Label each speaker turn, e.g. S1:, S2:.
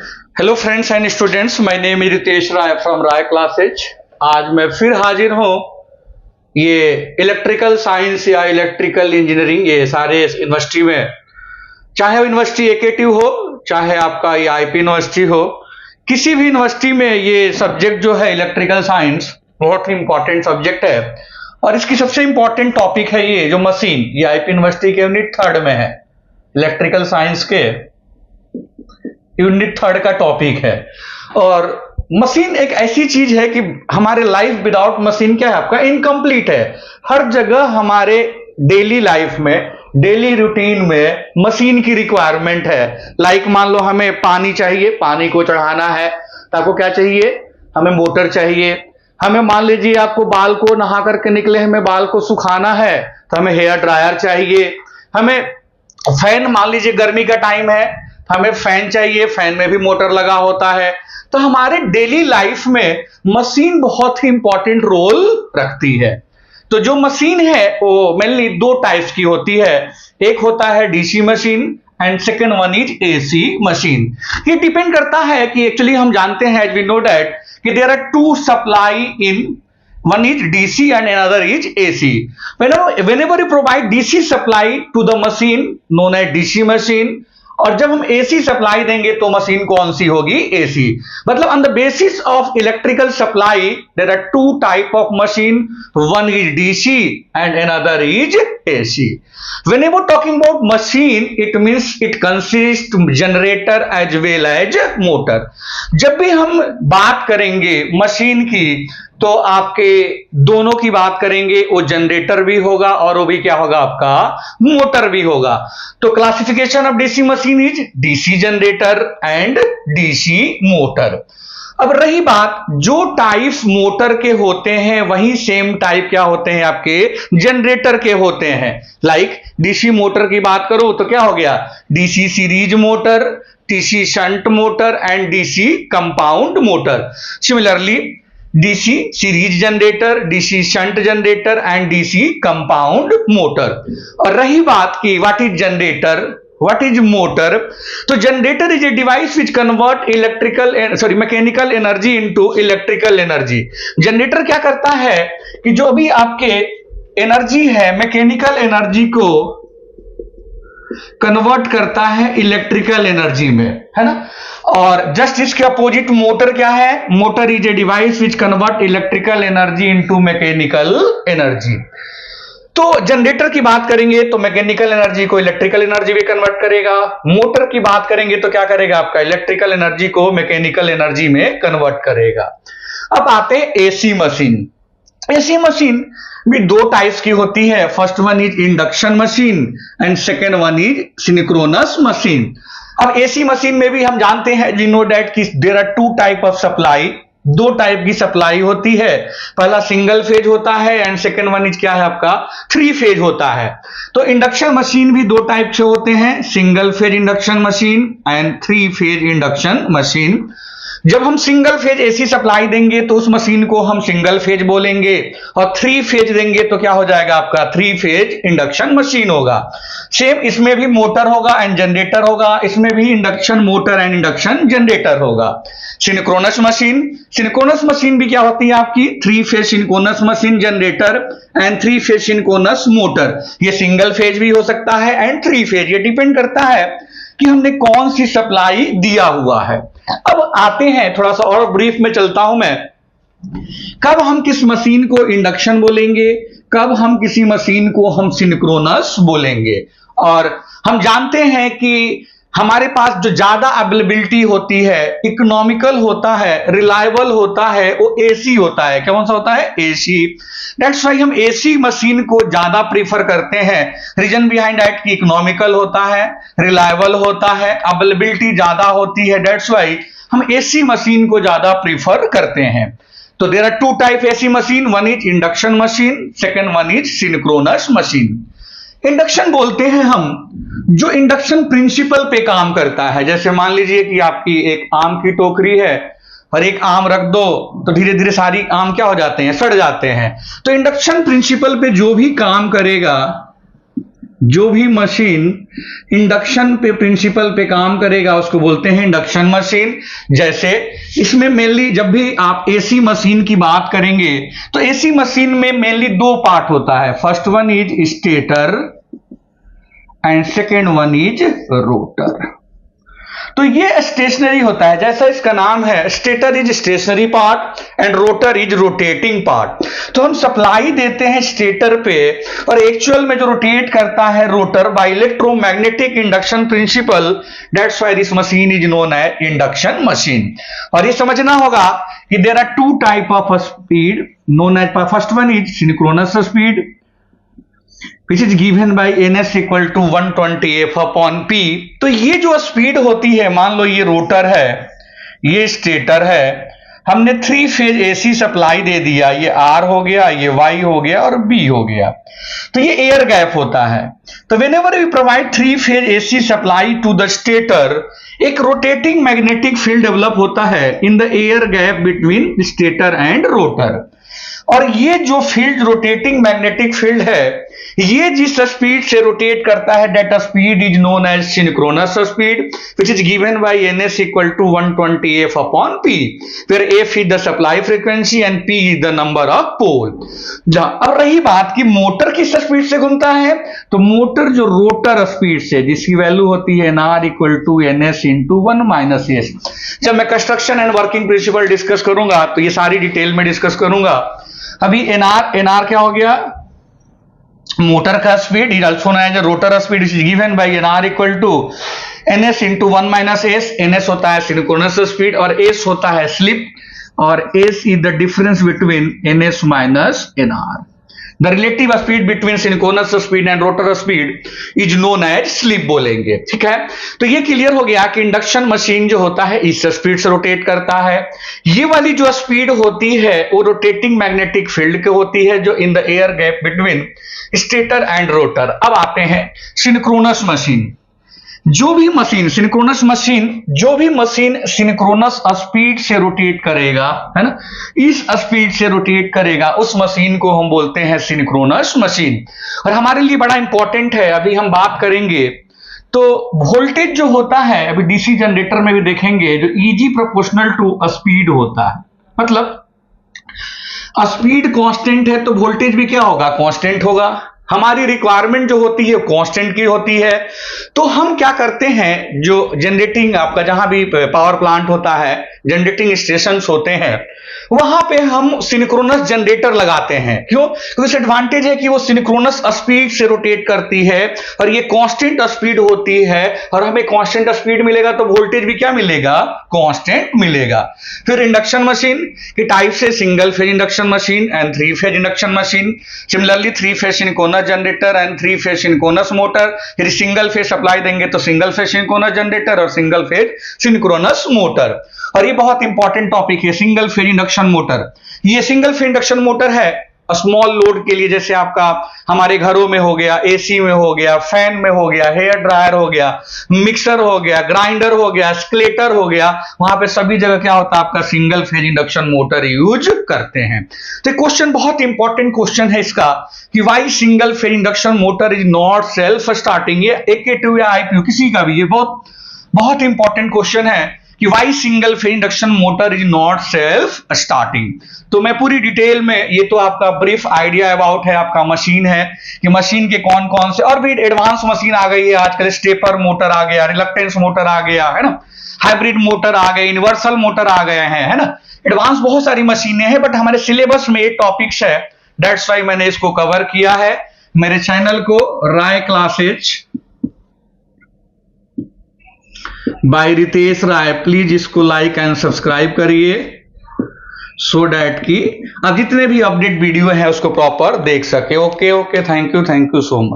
S1: Hello friends and students, my name is Ritesh Rai from Rai classes. आज मैं फिर हाजिर हूं ये इलेक्ट्रिकल साइंस या इलेक्ट्रिकल इंजीनियरिंग ये सारे यूनिवर्सिटी में, चाहे वो यूनिवर्सिटी एकेटिव हो चाहे आपका ये आईपी यूनिवर्सिटी हो, किसी भी यूनिवर्सिटी में ये सब्जेक्ट जो है इलेक्ट्रिकल साइंस बहुत ही इंपॉर्टेंट सब्जेक्ट है। और इसकी सबसे इंपॉर्टेंट टॉपिक है ये जो मशीन, ये आईपी यूनिवर्सिटी के यूनिट 3 में है। इलेक्ट्रिकल साइंस के यूनिट 3 का टॉपिक है। और मशीन एक ऐसी चीज है कि हमारे लाइफ विदाउट मशीन क्या है, आपका इनकम्प्लीट है। हर जगह हमारे डेली लाइफ में, डेली रूटीन में मशीन की रिक्वायरमेंट है। लाइक मान लो हमें पानी चाहिए, पानी को चढ़ाना है तो आपको क्या चाहिए, हमें मोटर चाहिए। हमें मान लीजिए आपको बाल को नहा करके निकले, हमें बाल को सुखाना है तो हमें हेयर ड्रायर चाहिए। हमें फैन, मान लीजिए गर्मी का टाइम है, हमें फैन चाहिए, फैन में भी मोटर लगा होता है। तो हमारे डेली लाइफ में मशीन बहुत ही इंपॉर्टेंट रोल रखती है। तो जो मशीन है वो मेनली 2 टाइप्स की होती है। एक होता है DC machine and second one is AC machine. ये डिपेंड करता है कि एक्चुअली हम जानते हैं, एज वी नो दैट, कि there are 2 supply in, one is DC and another is AC. Whenever you provide DC supply to the machine known as DC machine, और जब हम AC सप्लाई देंगे तो मशीन कौन सी होगी, AC। मतलब on the basis of electrical supply there are 2 type of machine, one is DC and another is AC. Whenever talking about machine, it means it consists generator as well as motor. जब भी हम बात करेंगे machine की तो आपके दोनों की बात करेंगे, वो जनरेटर भी होगा और वो भी क्या होगा, आपका मोटर भी होगा। तो classification of DC machine is DC generator and DC motor. अब रही बात, जो टाइप मोटर के होते हैं वही सेम टाइप क्या होते हैं, आपके जनरेटर के होते हैं। लाइक डीसी मोटर की बात करूं तो क्या हो गया, DC series motor, DC shunt motor and DC compound motor. Similarly DC series generator, DC shunt generator and DC compound motor. और रही बात की what is generator, what is motor, तो generator is a device which convert mechanical energy into electrical energy. Generator क्या करता है कि जो भी आपके एनर्जी है, मैकेनिकल एनर्जी को कन्वर्ट करता है इलेक्ट्रिकल एनर्जी में, है ना। और जस्ट इसके अपोजिट मोटर क्या है, motor is a device which convert electrical energy into mechanical energy. तो जनरेटर की बात करेंगे तो मैकेनिकल एनर्जी को इलेक्ट्रिकल एनर्जी में कन्वर्ट करेगा। मोटर की बात करेंगे तो क्या करेगा, आपका इलेक्ट्रिकल एनर्जी को मैकेनिकल एनर्जी में कन्वर्ट करेगा। अब आते हैं एसी मशीन। एसी मशीन भी 2 टाइप्स की होती है। First one is induction machine and second one is synchronous machine. अब एसी मशीन में भी हम जानते हैं, वी नो दैट कि there are 2 type of supply, 2 type की सप्लाई होती है। पहला सिंगल फेज होता है एंड सेकेंड वन इज क्या है, आपका 3 फेज होता है। तो इंडक्शन मशीन भी 2 टाइप से होते हैं, single phase induction machine and 3 phase induction machine. जब हम सिंगल फेज एसी सप्लाई देंगे तो उस मशीन को हम सिंगल फेज बोलेंगे, और 3 फेज देंगे तो क्या हो जाएगा, आपका 3 फेज इंडक्शन मशीन होगा। सेम इसमें भी मोटर होगा एंड जनरेटर होगा, इसमें भी induction motor and induction generator होगा। सिंक्रोनस मशीन, सिंक्रोनस मशीन भी क्या होती है आपकी 3 phase synchronous machine generator and 3 phase synchronous motor. ये सिंगल फेज भी हो सकता है एंड 3 फेज, ये डिपेंड करता है कि हमने कौन सी सप्लाई दिया हुआ है। अब आते हैं, थोड़ा सा और ब्रीफ में चलता हूं मैं, कब हम किस मशीन को इंडक्शन बोलेंगे, कब हम किसी मशीन को हम सिंक्रोनस बोलेंगे। और हम जानते हैं कि हमारे पास जो ज्यादा अवेलेबिलिटी होती है, इकोनॉमिकल होता है, रिलायबल होता है, वो एसी होता है। कौन सा होता है, एसी। दैट्स व्हाई हम एसी मशीन को ज्यादा प्रीफर करते हैं। रीजन बिहाइंड दैट कि इकोनॉमिकल होता है, रिलायबल होता है, अवेलेबिलिटी ज्यादा होती है। दैट्स व्हाई हम एसी मशीन को ज्यादा प्रीफर करते हैं। तो there are 2 type AC machine, one is induction machine, second one is synchronous machine. Induction बोलते हैं हम जो इंडक्शन प्रिंसिपल पे काम करता है। जैसे मान लीजिए कि आपकी एक आम की टोकरी है और एक आम रख दो तो धीरे धीरे सारी आम क्या हो जाते हैं, सड़ जाते हैं। तो इंडक्शन प्रिंसिपल पे जो भी काम करेगा जो भी मशीन इंडक्शन पे प्रिंसिपल पे काम करेगा उसको बोलते हैं इंडक्शन मशीन। जैसे इसमें मेनली जब भी आप एसी मशीन की बात करेंगे तो एसी मशीन में मेनली दो पार्ट होता है, first one is stator and second one is rotor. तो ये स्टेशनरी होता है, जैसा इसका नाम है, stator is stationary part and rotor is rotating part. तो हम सप्लाई देते हैं स्टेटर पे और एक्चुअल में जो रोटेट करता है rotor by electromagnetic induction principle, that's why this machine is known as induction machine. और ये समझना होगा कि there are two type of speed known as, first one is synchronous speed which is given by ns equal to 120 f upon p। तो ये जो speed होती है, मान लो ये रोटर है, ये स्टेटर है, हमने 3 फेज एसी सप्लाई दे दिया, ये आर हो गया, ये वाई हो गया और बी हो गया, तो ये एयर गैप होता है। तो whenever we provide 3 phase AC supply to the stator, एक रोटेटिंग मैग्नेटिक फील्ड डेवलप होता है in the air gap between stator and rotor. और ये जो फील्ड रोटेटिंग मैग्नेटिक फील्ड है, ये जिस स्पीड से रोटेट करता है, that speed is known as synchronous speed which is given by ns equal to 120 f upon p, फिर f is the supply frequency and p is the number of pole. अब रही बात कि motor किस speed से घूमता है, तो मोटर जो रोटर स्पीड से, जिसकी वैल्यू होती है nr equal to ns into 1 minus s। जब मैं construction and working principle discuss करूंगा तो ये सारी डिटेल में डिस्कस करूंगा। अभी nr क्या हो गया, मोटर का speed is also known as rotor speed is given by nr equal to ns into 1 minus s। ns होता है सिंक्रोनस स्पीड और s होता है स्लिप, और s is the difference between ns minus nr। The relative speed between synchronous speed and rotor speed is known as slip बोलेंगे, ठीक है। तो ये क्लियर हो गया कि इंडक्शन मशीन जो होता है इस स्पीड से रोटेट करता है। ये वाली जो स्पीड होती है वो रोटेटिंग मैग्नेटिक फील्ड की होती है जो इन the air gap between stator and rotor. अब आते हैं सिंक्रोनस मशीन। जो भी मशीन सिंक्रोनस स्पीड से रोटेट करेगा, है ना, इस स्पीड से रोटेट करेगा, उस मशीन को हम बोलते हैं सिंक्रोनस मशीन। और हमारे लिए बड़ा इंपॉर्टेंट है, अभी हम बात करेंगे तो वोल्टेज जो होता है, अभी डीसी जनरेटर में भी देखेंगे, जो इजी प्रोपोर्शनल टू स्पीड होता है। मतलब स्पीड कांस्टेंट है तो वोल्टेज भी क्या होगा, कांस्टेंट होगा। हमारी रिक्वायरमेंट जो होती है कांस्टेंट की होती है। तो हम क्या करते हैं, जो जनरेटिंग आपका जहां भी पावर प्लांट होता है, जनरेटिंग स्टेशंस होते हैं, वहां पे हम सिंक्रोनस जनरेटर लगाते हैं। क्यों? क्योंकि एडवांटेज है कि वो सिंक्रोनस स्पीड से रोटेट करती है और ये कांस्टेंट स्पीड होती है, और हमें कांस्टेंट स्पीड मिलेगा तो वोल्टेज भी क्या मिलेगा, कांस्टेंट मिलेगा। फिर इंडक्शन मशीन के टाइप से single phase induction machine and 3 phase induction machine. Similarly 3 phase synchronous generator and 3 phase synchronous motor. फिर सिंगल फेज सप्लाई देंगे तो सिंगल फेज सिंक्रोनस जनरेटर और सिंगल फेज सिंक्रोनस मोटर। और ये बहुत इंपॉर्टेंट टॉपिक है, सिंगल फेज इंडक्शन मोटर। ये single phase induction motor है स्मॉल लोड के लिए, जैसे आपका हमारे घरों में हो गया, एसी में हो गया, फैन में हो गया, हेयर ड्रायर हो गया, मिक्सर हो गया, ग्राइंडर हो गया, स्केलेटर हो गया, वहां पे सभी जगह क्या होता है, आपका single phase induction motor use करते हैं। तो क्वेश्चन बहुत इंपॉर्टेंट क्वेश्चन है इसका कि why single phase induction motor is not self starting. ये AKTU या IPU किसी का भी, ये बहुत इंपॉर्टेंट क्वेश्चन है कि why single phase induction motor is not self starting. तो मैं पूरी डिटेल में, ये तो आपका ब्रीफ आइडिया अबाउट है आपका मशीन है कि मशीन के कौन कौन से, और भी एडवांस मशीन आ गई है आजकल, स्टेपर मोटर आ गया, रिलक्टेंस मोटर आ गया, है ना, हाइब्रिड मोटर आ गए, यूनिवर्सल मोटर आ गए हैं, है ना, एडवांस बहुत सारी मशीनें हैं। बट हमारे सिलेबस में ये टॉपिक्स है, दैट्स व्हाई मैंने इसको कवर किया है। मेरे चैनल को Rai classes by Ritesh Rai, please इसको लाइक एंड सब्सक्राइब करिए सो डैट कि आप जितने भी अपडेट वीडियो है उसको प्रॉपर देख सके। Okay, thank you so much.